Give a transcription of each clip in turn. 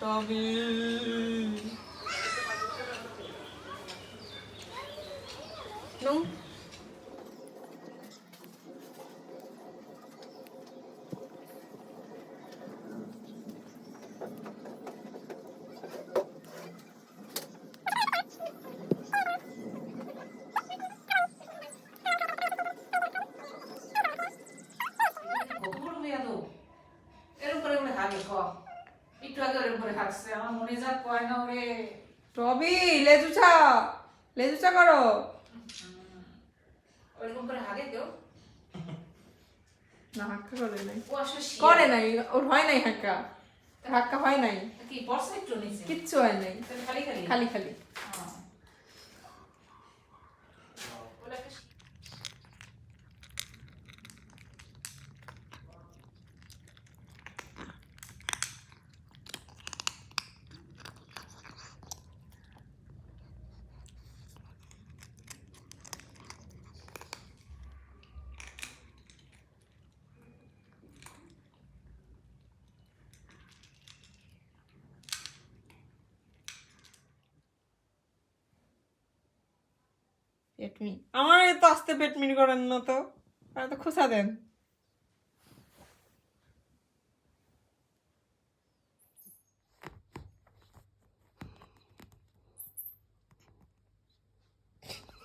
টমি নুন টবি লেজুচা করো না হাক্কা করে নাই করে নাই ওর হয় নাই হাক্কা হাক্কা হয় নাই কিচ্ছু হয় নাই খালি খালি পেটমি আমার তো আস্তে পেটমিনি করেন না তো আর তো খোসা দেন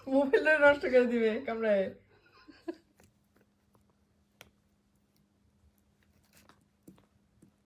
মোবাইলটা নষ্ট করে দিবে কামড়ায়